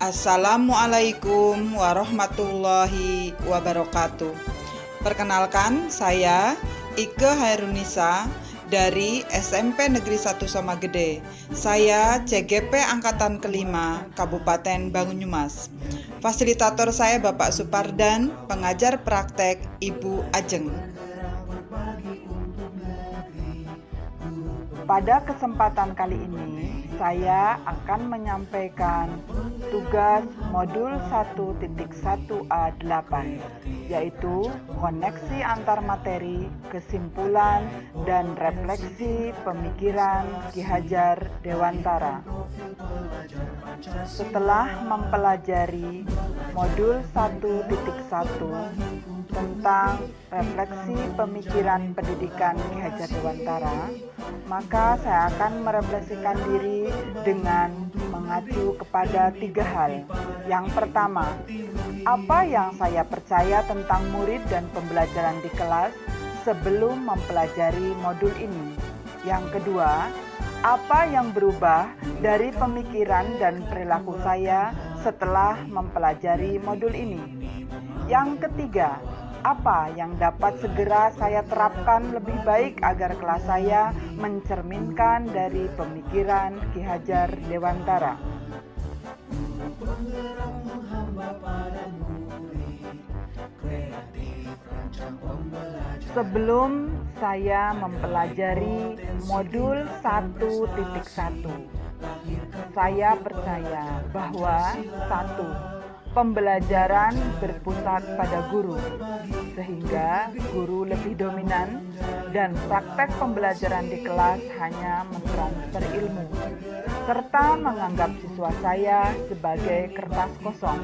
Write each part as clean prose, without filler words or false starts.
Assalamualaikum warahmatullahi wabarakatuh. Perkenalkan, saya Ike Hairunisa dari SMP Negeri 1 Somagede. Saya CGP Angkatan kelima Kabupaten Banyumas. Fasilitator saya Bapak Supardan, pengajar praktek Ibu Ajeng. Pada kesempatan kali ini, saya akan menyampaikan tugas modul 1.1A8, yaitu koneksi antar materi, kesimpulan, dan refleksi pemikiran Ki Hajar Dewantara. Setelah mempelajari modul 1.1 tentang refleksi pemikiran pendidikan Ki Hajar Dewantara, maka saya akan merefleksikan diri dengan mengacu kepada 3 hal. Yang pertama, apa yang saya percaya tentang murid dan pembelajaran di kelas sebelum mempelajari modul ini. Yang kedua, apa yang berubah dari pemikiran dan perilaku saya setelah mempelajari modul ini. Yang ketiga, apa yang dapat segera saya terapkan lebih baik agar kelas saya mencerminkan dari pemikiran Ki Hajar Dewantara. Sebelum saya mempelajari modul 1.1, saya percaya bahwa 1. Pembelajaran berpusat pada guru, sehingga guru lebih dominan dan praktek pembelajaran di kelas hanya mentransfer ilmu, serta menganggap siswa saya sebagai kertas kosong.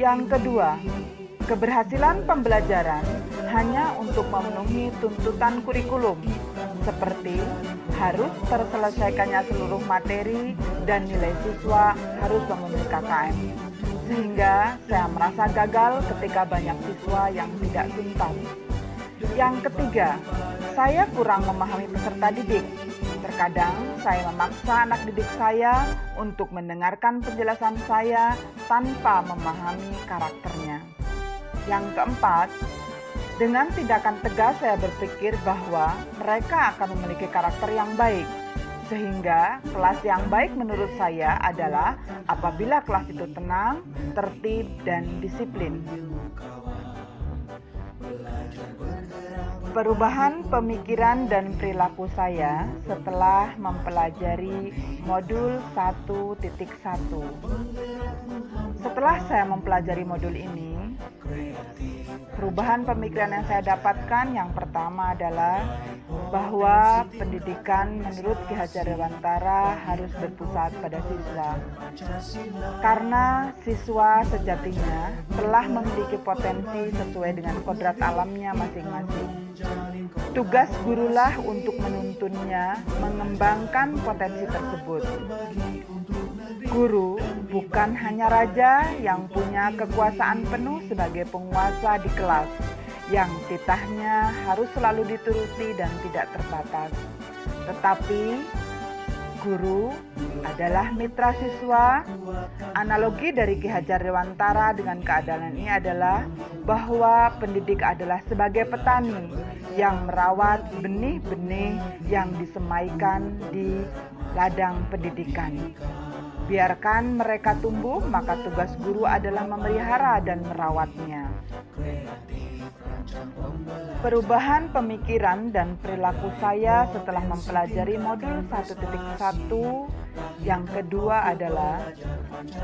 Yang kedua, keberhasilan pembelajaran hanya untuk memenuhi tuntutan kurikulum, seperti harus terselesaikannya seluruh materi dan nilai siswa harus memenuhi KKM. Sehingga saya merasa gagal ketika banyak siswa yang tidak tuntas. Yang ketiga, saya kurang memahami peserta didik. Terkadang saya memaksa anak didik saya untuk mendengarkan penjelasan saya tanpa memahami karakternya. Yang keempat, dengan tindakan tegas saya berpikir bahwa mereka akan memiliki karakter yang baik. Sehingga kelas yang baik menurut saya adalah apabila kelas itu tenang, tertib, dan disiplin. Perubahan pemikiran dan perilaku saya setelah mempelajari modul 1.1. Setelah saya mempelajari modul ini, perubahan pemikiran yang saya dapatkan yang pertama adalah bahwa pendidikan menurut Ki Hajar Dewantara harus berpusat pada siswa. Karena siswa sejatinya telah memiliki potensi sesuai dengan kodrat alamnya masing-masing. Tugas gurulah untuk menuntunnya mengembangkan potensi tersebut. Guru bukan hanya raja yang punya kekuasaan penuh sebagai penguasa di kelas, yang titahnya harus selalu dituruti dan tidak terbatas. Tetapi guru adalah mitra siswa. Analogi dari Ki Hajar Dewantara dengan keadilan ini adalah bahwa pendidik adalah sebagai petani yang merawat benih-benih yang disemaikan di ladang pendidikan. Biarkan mereka tumbuh, maka tugas guru adalah memelihara dan merawatnya. Perubahan pemikiran dan perilaku saya setelah mempelajari modul 1.1 yang kedua adalah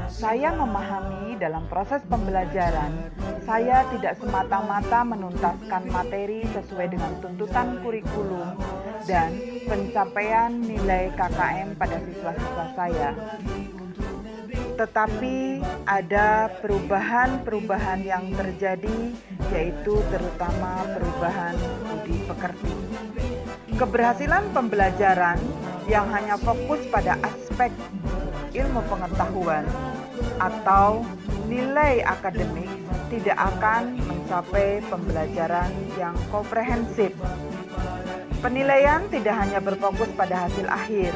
saya memahami dalam proses pembelajaran, saya tidak semata-mata menuntaskan materi sesuai dengan tuntutan kurikulum dan pencapaian nilai KKM pada siswa-siswa saya. Tetapi ada perubahan-perubahan yang terjadi, yaitu terutama perubahan budi pekerti. Keberhasilan pembelajaran yang hanya fokus pada aspek ilmu pengetahuan atau nilai akademik tidak akan mencapai pembelajaran yang komprehensif. Penilaian tidak hanya berfokus pada hasil akhir,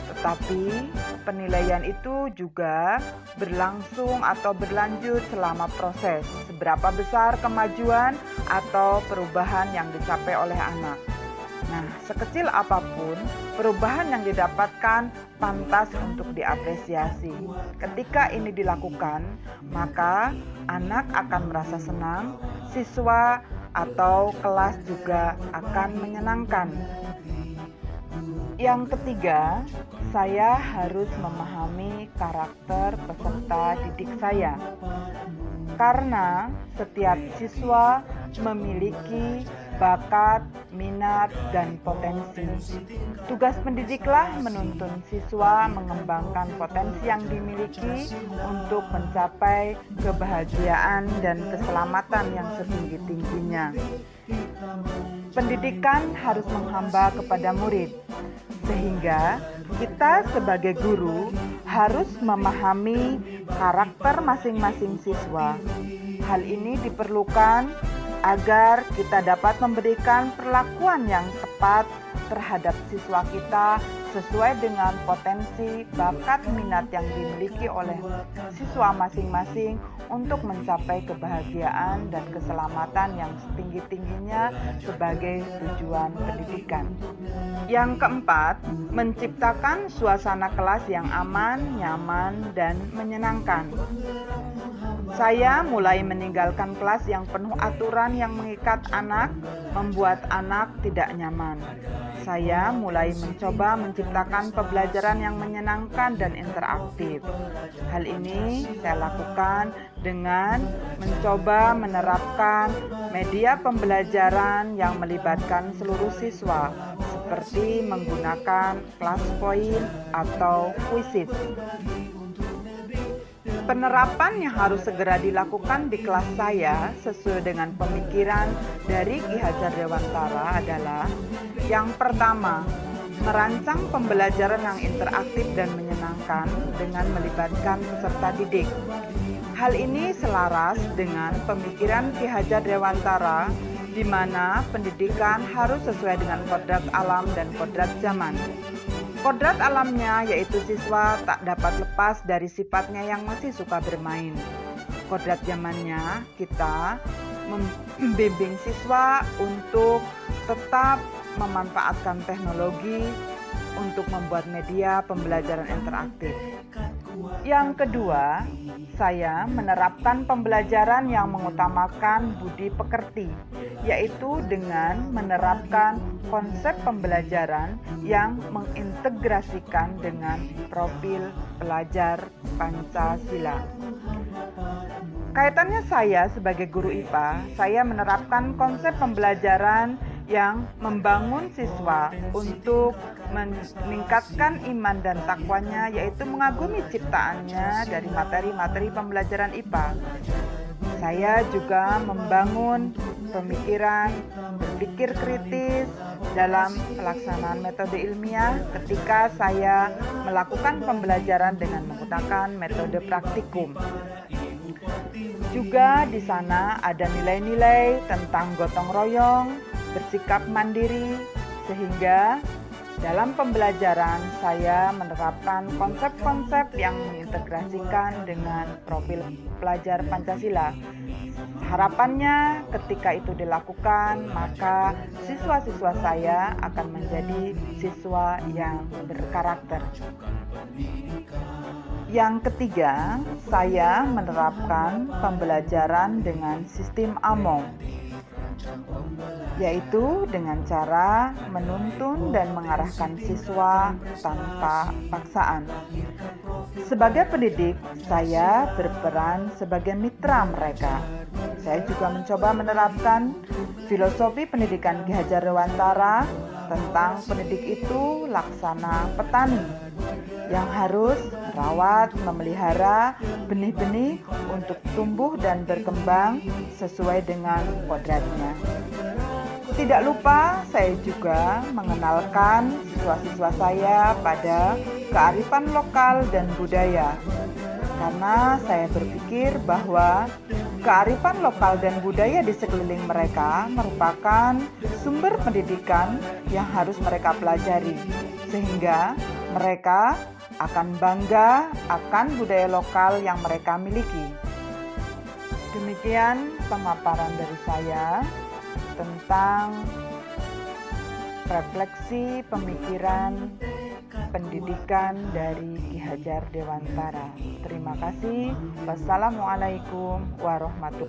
tetapi penilaian itu juga berlangsung atau berlanjut selama proses, seberapa besar kemajuan atau perubahan yang dicapai oleh anak. Nah, sekecil apapun, perubahan yang didapatkan pantas untuk diapresiasi. Ketika ini dilakukan, maka anak akan merasa senang, siswa atau kelas juga akan menyenangkan. Yang ketiga, saya harus memahami karakter peserta didik saya. Karena setiap siswa memiliki bakat, minat, dan potensi. Tugas pendidiklah menuntun siswa mengembangkan potensi yang dimiliki untuk mencapai kebahagiaan dan keselamatan yang setinggi-tingginya. Pendidikan harus menghamba kepada murid, sehingga kita sebagai guru harus memahami karakter masing-masing siswa. Hal ini diperlukan agar kita dapat memberikan perlakuan yang tepat terhadap siswa kita sesuai dengan potensi, bakat, minat yang dimiliki oleh siswa masing-masing untuk mencapai kebahagiaan dan keselamatan yang setinggi-tingginya sebagai tujuan pendidikan. Yang keempat, menciptakan suasana kelas yang aman, nyaman, dan menyenangkan. Saya mulai meninggalkan kelas yang penuh aturan yang mengikat anak, membuat anak tidak nyaman. Saya mulai mencoba menciptakan pembelajaran yang menyenangkan dan interaktif. Hal ini saya lakukan dengan mencoba menerapkan media pembelajaran yang melibatkan seluruh siswa, seperti menggunakan class point atau quizzes. Penerapan yang harus segera dilakukan di kelas saya sesuai dengan pemikiran dari Ki Hajar Dewantara adalah: yang pertama, merancang pembelajaran yang interaktif dan menyenangkan dengan melibatkan peserta didik. Hal ini selaras dengan pemikiran Ki Hajar Dewantara, di mana pendidikan harus sesuai dengan kodrat alam dan kodrat zaman. Kodrat alamnya yaitu siswa tak dapat lepas dari sifatnya yang masih suka bermain. Kodrat zamannya kita membimbing siswa untuk tetap memanfaatkan teknologi untuk membuat media pembelajaran interaktif. Yang kedua, saya menerapkan pembelajaran yang mengutamakan budi pekerti, yaitu dengan menerapkan konsep pembelajaran yang mengintegrasikan dengan profil pelajar Pancasila. Kaitannya saya sebagai guru IPA, saya menerapkan konsep pembelajaran yang membangun siswa untuk meningkatkan iman dan takwanya, yaitu mengagumi ciptaannya dari materi-materi pembelajaran IPA. Saya juga membangun pemikiran, berpikir kritis dalam pelaksanaan metode ilmiah ketika saya melakukan pembelajaran dengan menggunakan metode praktikum. Juga di sana ada nilai-nilai tentang gotong royong, bersikap mandiri, sehingga dalam pembelajaran saya menerapkan konsep-konsep yang mengintegrasikan dengan profil pelajar Pancasila. Harapannya ketika itu dilakukan, maka siswa-siswa saya akan menjadi siswa yang berkarakter. Yang ketiga, saya menerapkan pembelajaran dengan sistem AMONG, yaitu dengan cara menuntun dan mengarahkan siswa tanpa paksaan. Sebagai pendidik, saya berperan sebagai mitra mereka. Saya juga mencoba menerapkan filosofi pendidikan Ki Hajar Dewantara tentang pendidik itu laksana petani yang harus merawat, memelihara benih-benih untuk tumbuh dan berkembang sesuai dengan kodratnya. Tidak lupa, saya juga mengenalkan siswa-siswa saya pada kearifan lokal dan budaya. Karena saya berpikir bahwa kearifan lokal dan budaya di sekeliling mereka merupakan sumber pendidikan yang harus mereka pelajari, sehingga mereka akan bangga akan budaya lokal yang mereka miliki. Demikian pemaparan dari saya tentang refleksi pemikiran pendidikan dari Ki Hajar Dewantara. Terima kasih. Wassalamualaikum warahmatullahi wabarakatuh.